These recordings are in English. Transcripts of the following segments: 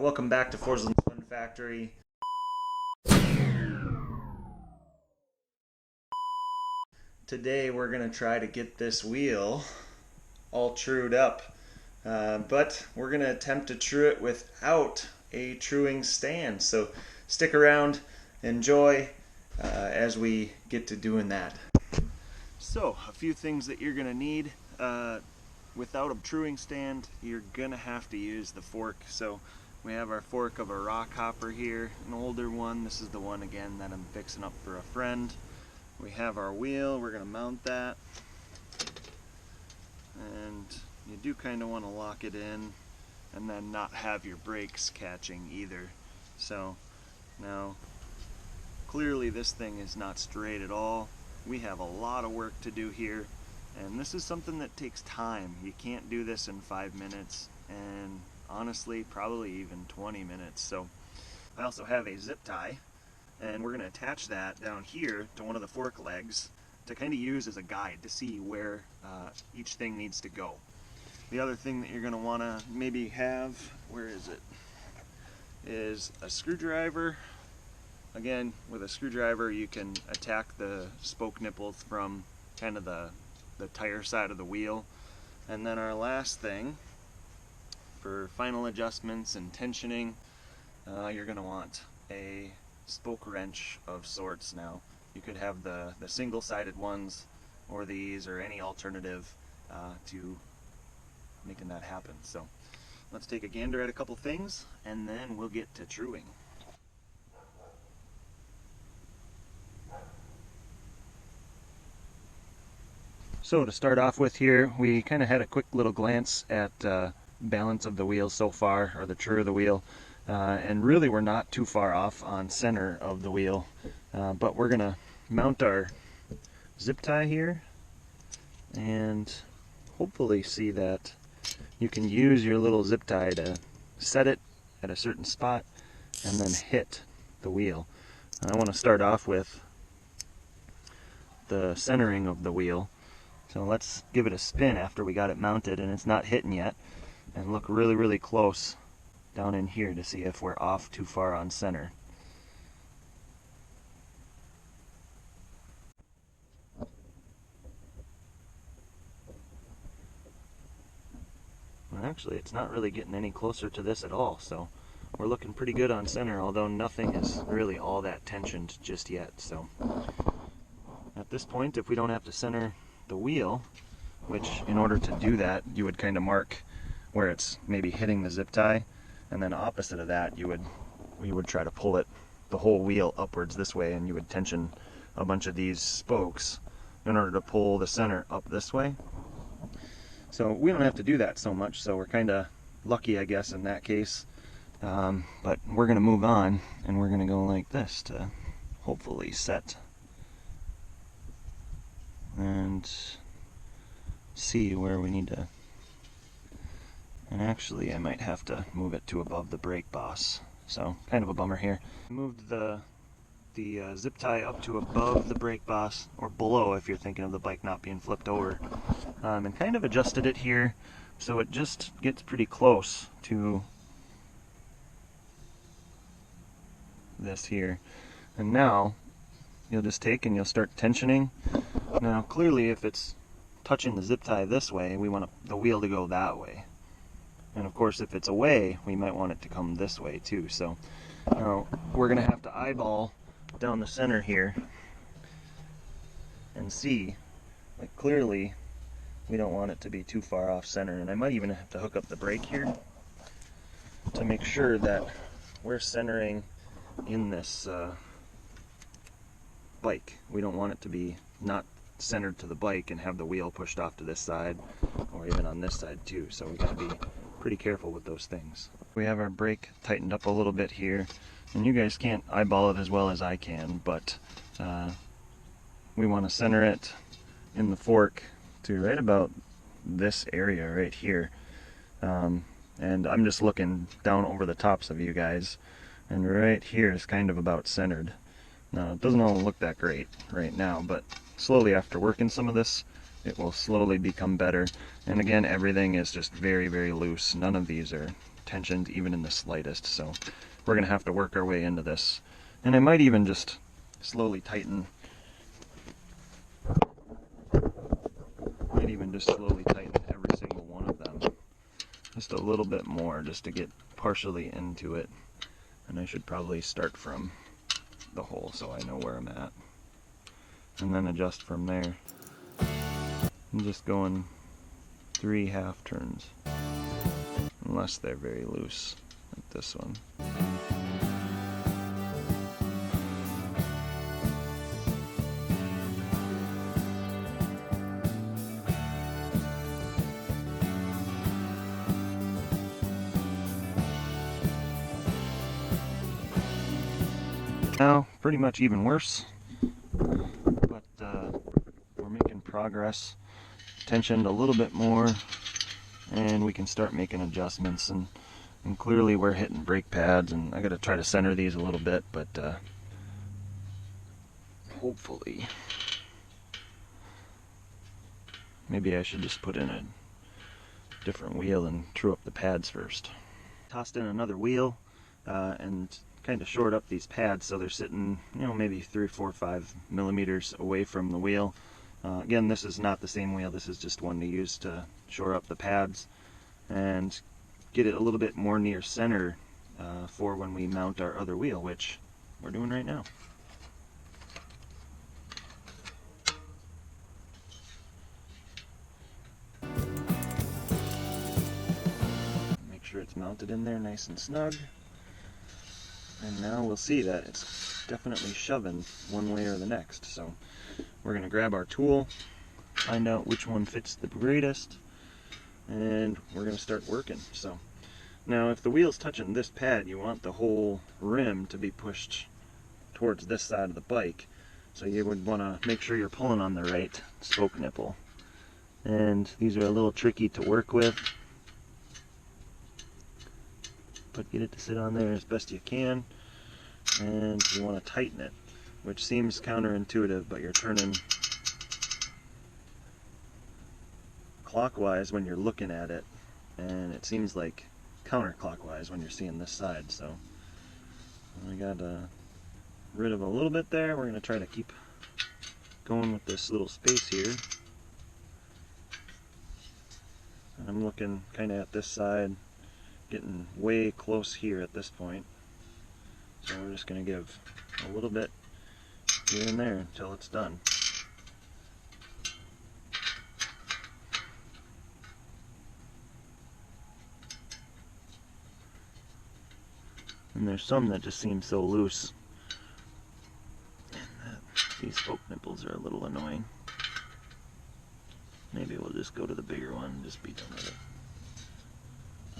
Welcome back to Forsland's Fun Factory. Today we're going to try to get this wheel all trued up, but we're going to attempt to true it without a truing stand. So stick around, enjoy as we get to doing that. So a few things that you're going to need. Without a truing stand, you're going to have to use the fork. So we have our fork of a rock hopper here, an older one. This is the one again that I'm fixing up for a friend. We have our wheel, we're going to mount that. And you do kind of want to lock it in and then not have your brakes catching either. So now clearly this thing is not straight at all. We have a lot of work to do here, and this is something that takes time. You can't do this in 5 minutes, and honestly probably even 20 minutes. So I also have a zip tie, and we're going to attach that down here to one of the fork legs to kind of use as a guide to see where each thing needs to go. The other thing that you're going to want to maybe have, where is it, is a screwdriver. Again, with a screwdriver you can attack the spoke nipples from kind of the tire side of the wheel. And then our last thing, for final adjustments and tensioning, you're going to want a spoke wrench of sorts. Now you could have the single-sided ones or these or any alternative to making that happen. So let's take a gander at a couple things and then we'll get to truing. So to start off with here, we kind of had a quick little glance at balance of the wheel so far, or the true of the wheel, and really we're not too far off on center of the wheel, but we're gonna mount our zip tie here and hopefully see that you can use your little zip tie to set it at a certain spot and then hit the wheel. I want to start off with the centering of the wheel. So let's give it a spin after we got it mounted and it's not hitting yet, and look really close down in here to see if we're off too far on center. Well, actually it's not really getting any closer to this at all, so we're looking pretty good on center, although nothing is really all that tensioned just yet. So at this point, if we don't have to center the wheel, which in order to do that you would kind of mark where it's maybe hitting the zip tie, and then opposite of that we would try to pull it the whole wheel upwards this way, and you would tension a bunch of these spokes in order to pull the center up this way. So we don't have to do that so much, so we're kind of lucky, I guess, in that case. But we're going to move on and we're going to go like this to hopefully set and see where we need to. And actually I might have to move it to above the brake boss, so kind of a bummer here. Moved the zip tie up to above the brake boss, or below if you're thinking of the bike not being flipped over, and kind of adjusted it here so it just gets pretty close to this here. And now you'll just take and you'll start tensioning. Now clearly if it's touching the zip tie this way, we want the wheel to go that way. And of course if it's away, we might want it to come this way too. So now we're going to have to eyeball down the center here and see, like, clearly we don't want it to be too far off center. And I might even have to hook up the brake here to make sure that we're centering in this bike. We don't want it to be not centered to the bike and have the wheel pushed off to this side, or even on this side too. So we got to be pretty careful with those things. We have our brake tightened up a little bit here, and you guys can't eyeball it as well as I can, but we want to center it in the fork to right about this area right here. And I'm just looking down over the tops of you guys, and right here is kind of about centered. Now it doesn't all look that great right now, but slowly after working some of this, it will slowly become better. And again, everything is just very loose. None of these are tensioned even in the slightest. So we're going to have to work our way into this. And I might even just slowly tighten. Every single one of them. Just a little bit more just to get partially into it. And I should probably start from the hole so I know where I'm at. And then adjust from there. I'm just going 3 half turns. Unless they're very loose, like this one. Now, pretty much even worse, but we're making progress. Tensioned a little bit more, and we can start making adjustments, and clearly we're hitting brake pads, and I gotta try to center these a little bit, but hopefully, maybe I should just put in a different wheel and true up the pads first. Tossed in another wheel and kind of short up these pads so they're sitting, you know, maybe 3, 4, 5 millimeters away from the wheel. Again, this is not the same wheel, this is just one to use to shore up the pads and get it a little bit more near center for when we mount our other wheel, which we're doing right now. Make sure it's mounted in there nice and snug. And now we'll see that it's definitely shoving one way or the next. So we're going to grab our tool, find out which one fits the greatest, and we're going to start working. So now if the wheel's touching this pad, you want the whole rim to be pushed towards this side of the bike. So you would want to make sure you're pulling on the right spoke nipple. And these are a little tricky to work with, but get it to sit on there as best you can, and you want to tighten it, which seems counterintuitive, but you're turning clockwise when you're looking at it, and it seems like counterclockwise when you're seeing this side. So I got rid of a little bit there. We're going to try to keep going with this little space here. And I'm looking kind of at this side, getting way close here at this point. So we're just going to give a little bit here and there until it's done. And there's some that just seem so loose, and these spoke nipples are a little annoying. Maybe we'll just go to the bigger one and just be done with it.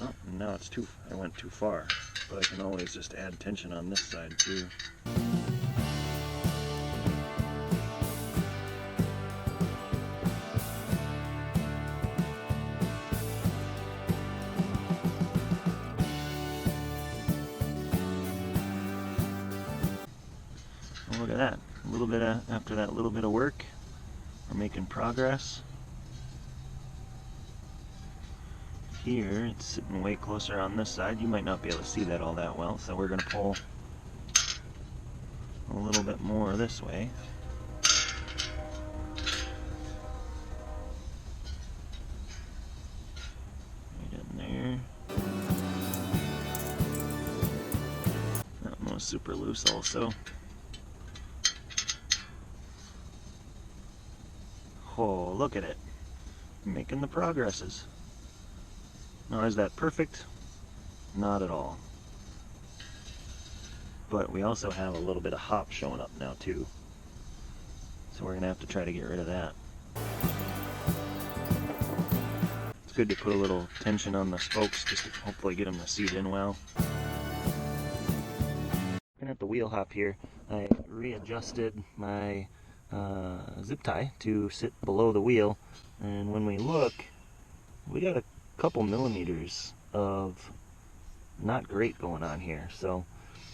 Oh, and now it's I went too far, but I can always just add tension on this side too. Oh, look at that. A little bit after that little bit of work, we're making progress. Here, it's sitting way closer on this side. You might not be able to see that all that well, so we're going to pull a little bit more this way. Right in there. That one was super loose also. Oh, look at it. Making the progresses. Now, is that perfect? Not at all. But we also have a little bit of hop showing up now too. So we're going to have to try to get rid of that. It's good to put a little tension on the spokes just to hopefully get them to seat in well. Looking at the wheel hop here, I readjusted my zip tie to sit below the wheel, and when we look, we got a couple millimeters of not great going on here. So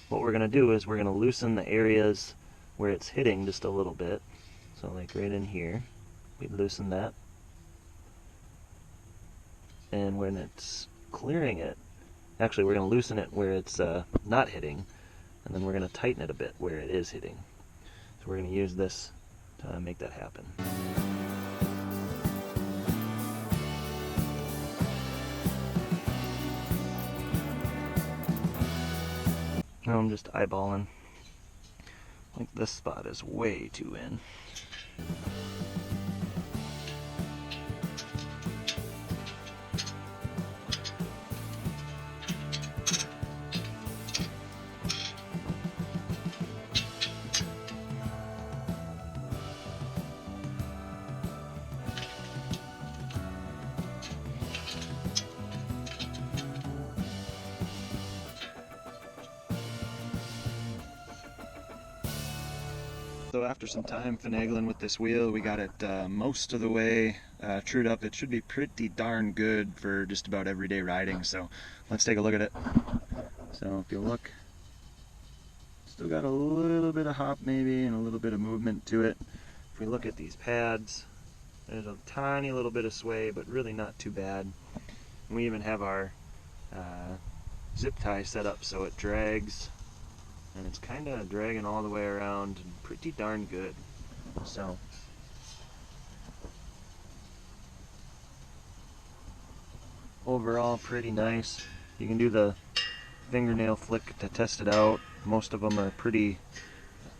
what we're going to do is we're going to loosen the areas where it's hitting just a little bit. So like right in here, we loosen that, and when it's clearing it, Actually, we're going to loosen it where it's not hitting, and then we're going to tighten it a bit where it is hitting. So we're going to use this to make that happen. Now I'm just eyeballing. I think this spot is way too in. So after some time finagling with this wheel, we got it most of the way trued up. It should be pretty darn good for just about everyday riding. So let's take a look at it. So if you look, still got a little bit of hop maybe and a little bit of movement to it. If we look at these pads, there's a tiny little bit of sway, but really not too bad. And we even have our zip tie set up so it drags. And it's kind of dragging all the way around and pretty darn good. So overall pretty nice. You can do the fingernail flick to test it out. Most of them are pretty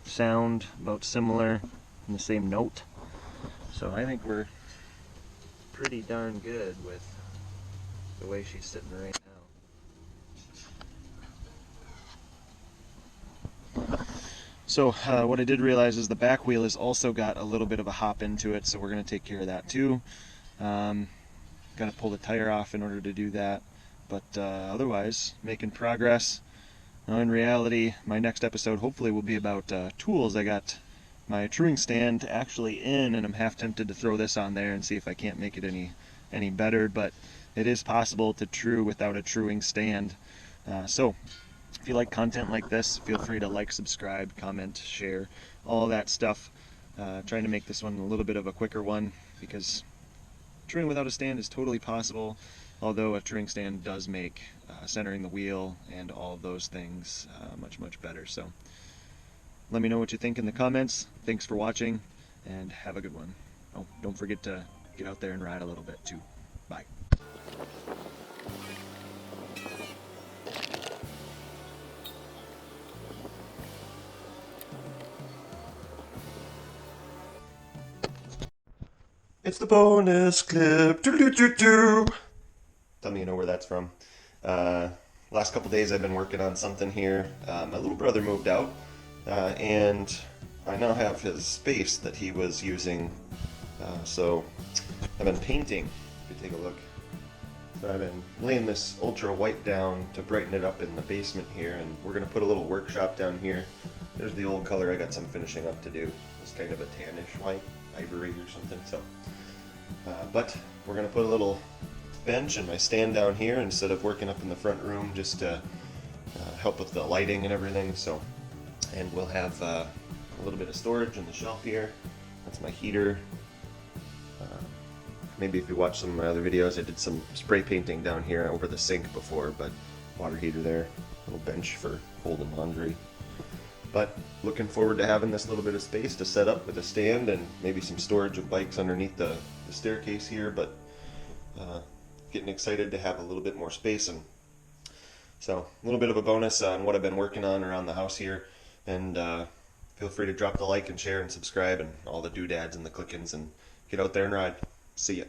sound, about similar in the same note. So I think we're pretty darn good with the way she's sitting right now. So what I did realize is the back wheel has also got a little bit of a hop into it, so we're going to take care of that too. Got to pull the tire off in order to do that, but otherwise making progress. Now in reality, my next episode hopefully will be about tools. I got my truing stand actually in, and I'm half tempted to throw this on there and see if I can't make it any better, but it is possible to true without a truing stand. So if you like content like this, feel free to like, subscribe, comment, share, all that stuff. Trying to make this one a little bit of a quicker one because truing without a stand is totally possible, although a truing stand does make centering the wheel and all of those things much better. So let me know what you think in the comments. Thanks for watching and have a good one. Oh, don't forget to get out there and ride a little bit too. Bye. It's the bonus clip. Doo-doo-doo-doo. Tell me you know where that's from. Last couple days I've been working on something here. My little brother moved out, and I now have his space that he was using. So I've been painting. If you take a look. So I've been laying this ultra white down to brighten it up in the basement here, and we're going to put a little workshop down here. There's the old color. I got some finishing up to do. It's kind of a tannish white, ivory or something. So, but we're going to put a little bench and my stand down here instead of working up in the front room, just to help with the lighting and everything. So, and we'll have a little bit of storage in the shelf here. That's my heater. Maybe if you watch some of my other videos, I did some spray painting down here over the sink before, but water heater there, little bench for folding laundry. But looking forward to having this little bit of space to set up with a stand and maybe some storage of bikes underneath the staircase here, but getting excited to have a little bit more space. And so a little bit of a bonus on what I've been working on around the house here. And feel free to drop the like and share and subscribe and all the doodads and the clickins, and get out there and ride. See ya.